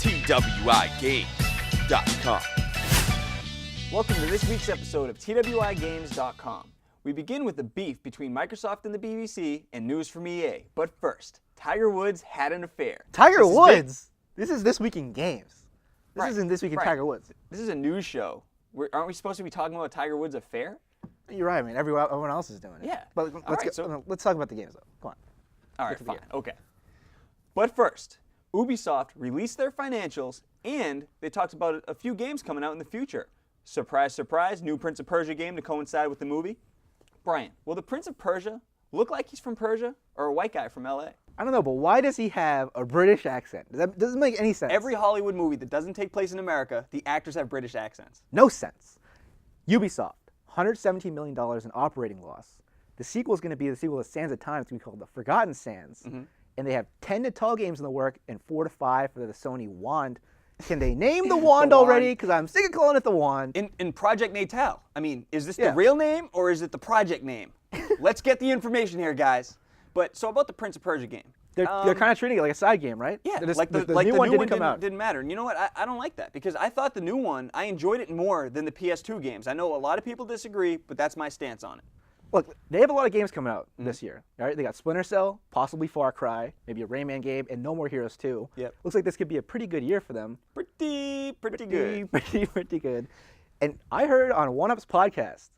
TWiGames.com. Welcome to this week's episode of TWiGames.com. We begin with the beef between Microsoft and the BBC and news from EA. But first, Tiger Woods had an affair. Tiger Woods? This is This Week in Games. This isn't This Week in Tiger Woods. This is a news show. Aren't we supposed to be talking about Tiger Woods' affair? You're right, man. Everyone else is doing it. Yeah. But let's talk about the games, though. Come on. All right, fine. Okay. But first, Ubisoft released their financials, and they talked about a few games coming out in the future. Surprise, surprise, new Prince of Persia game to coincide with the movie. Brian, will the Prince of Persia look like he's from Persia or a white guy from LA? I don't know, but why does he have a British accent? That doesn't make any sense. Every Hollywood movie that doesn't take place in America, the actors have British accents. No sense. Ubisoft, $117 million in operating loss. The sequel is going to be the sequel to Sands of Time. It's going to be called The Forgotten Sands. Mm-hmm. And they have 10 to 12 games in the work and 4 to 5 for the Sony Wand. Can they name the Wand already? Because I'm sick of calling it the Wand. In Project Natal. I mean, is this the real name or is it the project name? Let's get the information here, guys. But so about the Prince of Persia game. They're kind of treating it like a side game, right? Yeah, like the new one didn't come out. Didn't matter. And you know what? I don't like that because I thought the new one, I enjoyed it more than the PS2 games. I know a lot of people disagree, but that's my stance on it. Look, they have a lot of games coming out this year. All right, they got Splinter Cell, possibly Far Cry, maybe a Rayman game, and No More Heroes 2. Yep. Looks like this could be a pretty good year for them. Pretty good. Pretty good. And I heard on OneUp's podcast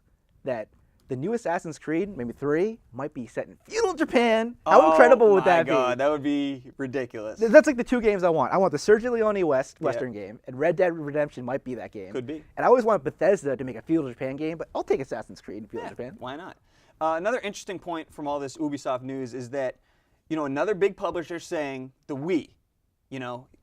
that the new Assassin's Creed, maybe 3, might be set in feudal Japan. How incredible would that be? Oh my God, that would be ridiculous. That's like the two games I want. I want the Sergio Leone Western game, and Red Dead Redemption might be that game. Could be. And I always want Bethesda to make a feudal Japan game, but I'll take Assassin's Creed in feudal Japan. Why not? Another interesting point from all this Ubisoft news is that, another big publisher saying the Wii,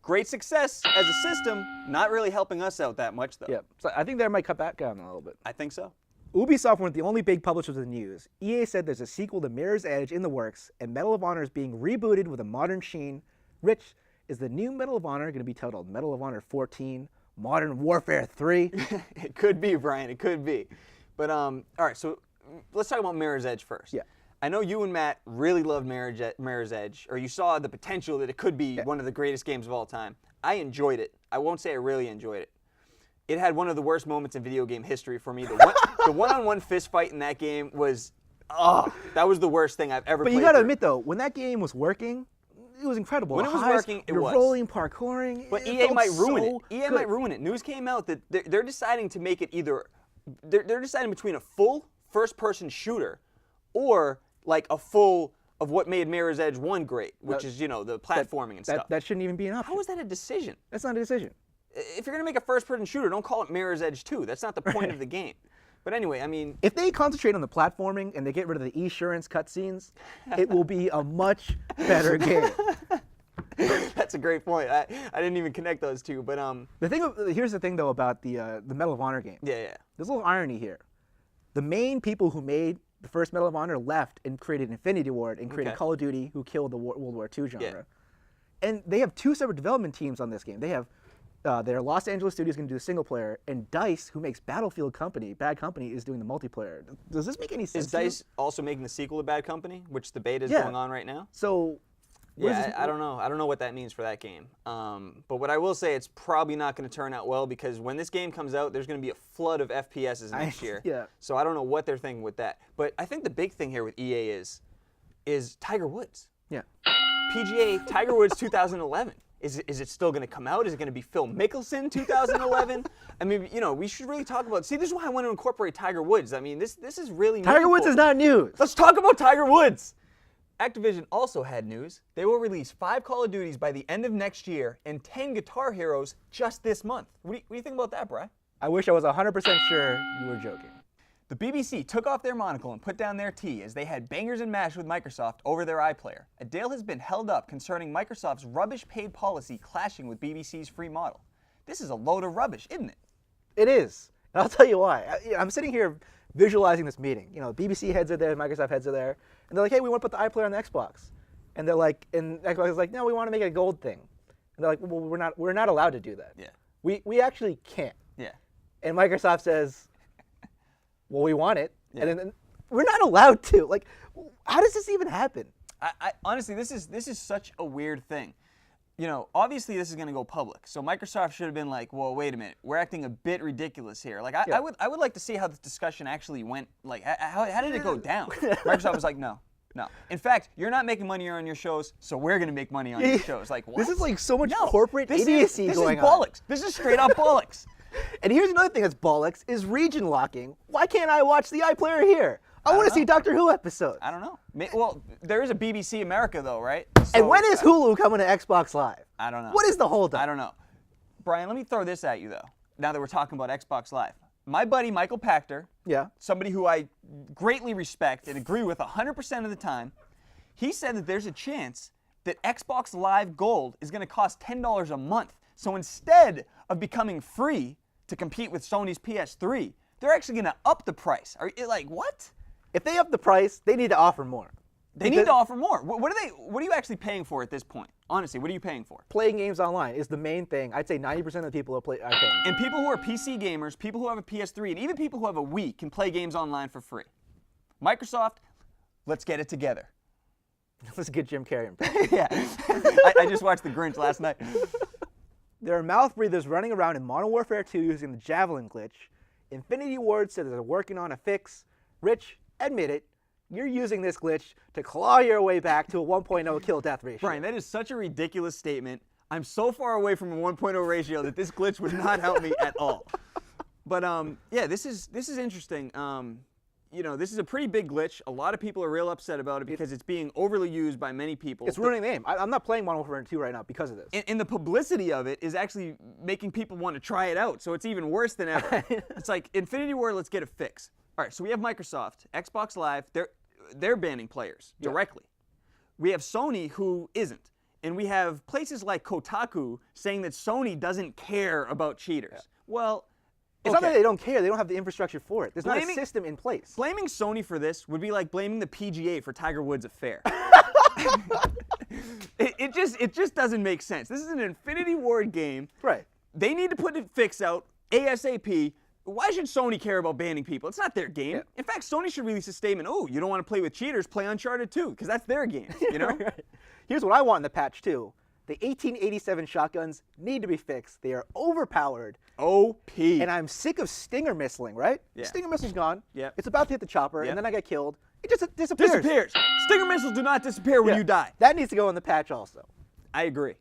great success as a system, not really helping us out that much though. Yeah, so I think they might cut back on a little bit. I think so. Ubisoft weren't the only big publishers of the news. EA said there's a sequel to Mirror's Edge in the works, and Medal of Honor is being rebooted with a modern sheen. Rich, is the new Medal of Honor going to be titled Medal of Honor 14, Modern Warfare 3? It could be, Brian. It could be. But all right, so let's talk about Mirror's Edge first. Yeah. I know you and Matt really loved Mirror's Edge, or you saw the potential that it could be one of the greatest games of all time. I enjoyed it. I won't say I really enjoyed it. It had one of the worst moments in video game history for me. The one-on-one fist fight in that game was, that was the worst thing I've ever played. But you got to admit, though, when that game was working, it was incredible. When it was working, it was. Rolling, parkouring. But EA might ruin it. EA might ruin it. News came out that they're deciding to make it either, they're deciding between a full first-person shooter or like a full of what made Mirror's Edge 1 great, which is, the platforming and stuff. That shouldn't even be an option. How is that a decision? That's not a decision. If you're going to make a first-person shooter, don't call it Mirror's Edge 2. That's not the point of the game. But anyway, I mean... If they concentrate on the platforming and they get rid of the Esurance cutscenes, it will be a much better game. That's a great point. I didn't even connect those two, but... Here's the thing, though, about the Medal of Honor game. Yeah. There's a little irony here. The main people who made the first Medal of Honor left and created Infinity Ward and created Call of Duty, who killed the World War II genre. Yeah. And they have two separate development teams on this game. They have... their Los Angeles studio is going to do the single player, and DICE, who makes Battlefield Bad Company, is doing the multiplayer. Does this make any sense? Is DICE also making the sequel to Bad Company, which the beta is going on right now? So, I don't know. I don't know what that means for that game. But what I will say, it's probably not going to turn out well because when this game comes out, there's going to be a flood of FPSs next year. Yeah. So I don't know what they're thinking with that. But I think the big thing here with EA is Tiger Woods. Yeah. PGA Tiger Woods 2011. Is it still going to come out? Is it going to be Phil Mickelson 2011? I mean, we should really talk about... See, this is why I want to incorporate Tiger Woods. I mean, this is really Tiger Woods is not news. Let's talk about Tiger Woods. Activision also had news. They will release 5 Call of Duties by the end of next year and 10 Guitar Heroes just this month. What do you think about that, Bri? I wish I was 100% sure you were joking. The BBC took off their monocle and put down their tea as they had bangers and mash with Microsoft over their iPlayer. A deal has been held up concerning Microsoft's rubbish paid policy clashing with BBC's free model. This is a load of rubbish, isn't it? It is. And I'll tell you why. I'm sitting here visualizing this meeting. BBC heads are there, Microsoft heads are there, and they're like, hey, we want to put the iPlayer on the Xbox. And they're like, and Xbox is like, no, we want to make it a gold thing. And they're like, well, we're not allowed to do that. Yeah. We actually can't. Yeah. And Microsoft says, well, we want it, and then we're not allowed to. Like, how does this even happen? I honestly, this is such a weird thing. you know, obviously this is going to go public. So Microsoft should have been like, well, wait a minute, we're acting a bit ridiculous here. Like, I would like to see how this discussion actually went. Like, how did it go down? Microsoft was like, no. In fact, you're not making money on your shows, so we're going to make money on your shows. Like, what? This is like so much corporate idiocy going on. This is bollocks. This is straight up bollocks. And here's another thing that's bollocks, is region locking. Why can't I watch the iPlayer here? I want to see Doctor Who episodes. I don't know. Well, there is a BBC America, though, right? So, and when is Hulu coming to Xbox Live? I don't know. What is the holdup? I don't know. Brian, let me throw this at you, though, now that we're talking about Xbox Live. My buddy Michael Pachter, somebody who I greatly respect and agree with 100% of the time, he said that there's a chance that Xbox Live Gold is going to cost $10 a month. So instead of becoming free to compete with Sony's PS3, they're actually going to up the price. Are you like, what? If they up the price, they need to offer more. They need to offer more. What are you actually paying for at this point? Honestly, what are you paying for? Playing games online is the main thing. I'd say 90% of the people are paying. And people who are PC gamers, people who have a PS3, and even people who have a Wii can play games online for free. Microsoft, let's get it together. Let's get Jim Carrey. Yeah. I just watched The Grinch last night. There are mouth breathers running around in Modern Warfare 2 using the Javelin glitch. Infinity Ward said they're working on a fix. Rich, admit it. You're using this glitch to claw your way back to a 1.0 kill-death ratio. Brian, that is such a ridiculous statement. I'm so far away from a 1.0 ratio that this glitch would not help me at all. But yeah, this is interesting. You know, this is a pretty big glitch. A lot of people are real upset about it because it's being overly used by many people. It's ruining the game. I'm not playing Modern Warfare 2 right now because of this. And the publicity of it is actually making people want to try it out, so it's even worse than ever. It's like, Infinity Ward, let's get a fix. All right, so we have Microsoft, Xbox Live, they're banning players directly. We have Sony, who isn't. And we have places like Kotaku saying that Sony doesn't care about cheaters. Well, it's not that they don't care. They don't have the infrastructure for it. There's not a system in place. Blaming Sony for this would be like blaming the PGA for Tiger Woods' affair. it just doesn't make sense. This is an Infinity Ward game. Right. They need to put a fix out ASAP. Why should Sony care about banning people? It's not their game. Yeah. In fact, Sony should release a statement, oh, you don't want to play with cheaters, play Uncharted 2, because that's their game, you know? Right. Here's what I want in the patch, too. The 1887 shotguns need to be fixed. They are overpowered. OP. And I'm sick of Stinger missiling, right? Yeah. Stinger missile's gone. Yeah. It's about to hit the chopper, Yeah. and then I get killed. It just disappears. Stinger missiles do not disappear when you die. That needs to go in the patch also. I agree.